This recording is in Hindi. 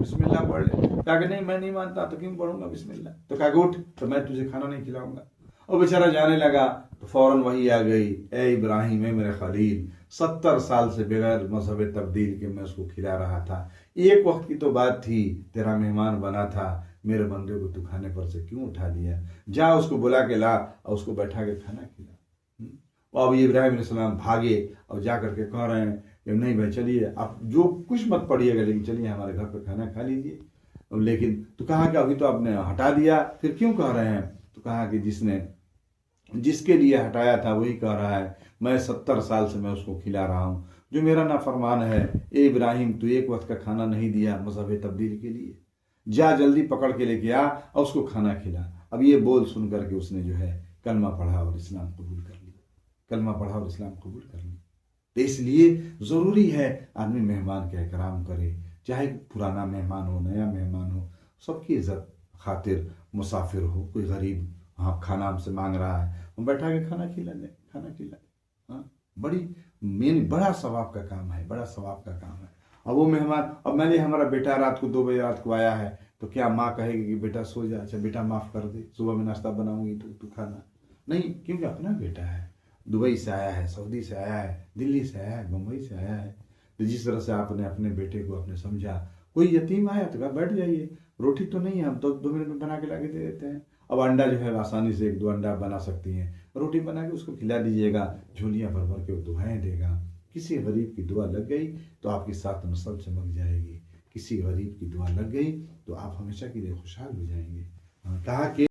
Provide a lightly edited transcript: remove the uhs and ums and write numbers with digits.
बिस्मिल्लाह पढ़ ले। कहा कि नहीं मैं नहीं मानता, तो क्यों पढ़ूंगा बिस्मिल्लाह? तो कहा उठ, तो मैं तुझे खाना नहीं खिलाऊंगा। और बेचारा जाने लगा तो फौरन वही आ गई, ए इब्राहिम, है मेरे खलील, 70 साल से बगैर मजहब तब्दील के मैं उसको खिला रहा था, एक वक्त की तो बात थी, तेरा मेहमान बना था, मेरे बंदे को तू खाने पर से क्यों उठा लिया? जा उसको बुला के ला और उसको बैठा के खाना खिला। और अब इब्राहिम अलैहिस्सलाम भागे और जा करके कह रहे हैं कि नहीं भाई चलिए, आप जो कुछ मत पढ़िएगा, लेकिन चलिए हमारे घर पर खाना खा लीजिए। लेकिन तो कहा कि अभी तो आपने हटा दिया, फिर क्यों कह रहे हैं? तो कहा कि जिसके लिए हटाया था वही कह रहा है, मैं 70 साल से मैं उसको खिला रहा हूँ, जो मेरा नाफरमान है। ए इब्राहिम, तू एक वक्त का खाना नहीं दिया मजहब तब्दील के लिए, जा जल्दी पकड़ के लेके आ और उसको खाना खिला। अब ये बोल सुन करके उसने जो है कलमा पढ़ा और इस्लाम कबूल कर लिया, कलमा पढ़ा और इस्लाम कबूल कर लिया। तो इसलिए ज़रूरी है आदमी मेहमान का एहतराम करे, चाहे पुराना मेहमान हो, नया मेहमान हो, सबकी इज्जत खातिर। मुसाफिर हो, कोई गरीब हाँ खाना हमसे मांग रहा है, हम बैठा के खाना खिला दें, खाना खिला दें। हाँ, बड़ा सवाब का काम है, बड़ा सवाब का काम है। अब वो मेहमान, अब मैंने हमारा बेटा रात को 2 बजे रात को आया है, तो क्या माँ कहेगी कि बेटा सो जा? अच्छा बेटा माफ़ कर दे, सुबह में नाश्ता बनाऊंगी तो तू खाना नहीं, क्योंकि अपना बेटा है, दुबई से आया है, सऊदी से आया है, दिल्ली से आया है, मुंबई से आया है। तो जिस तरह से आपने अपने बेटे को आपने समझा, कोई यतीम आया तो कहा बैठ जाइए, रोटी तो नहीं है, हम तो 2 मिनट में बना के ला के दे देते हैं। अब अंडा जो है आसानी से 1-2 अंडा बना सकती हैं, रोटी बना के उसको खिला दीजिएगा, झोलियाँ भर भर के वो दुआएं देगा। किसी गरीब की दुआ लग गई तो आपकी 7 नस्ल चमक जाएगी, किसी गरीब की दुआ लग गई तो आप हमेशा के लिए खुशहाल हो जाएंगे। कहा कि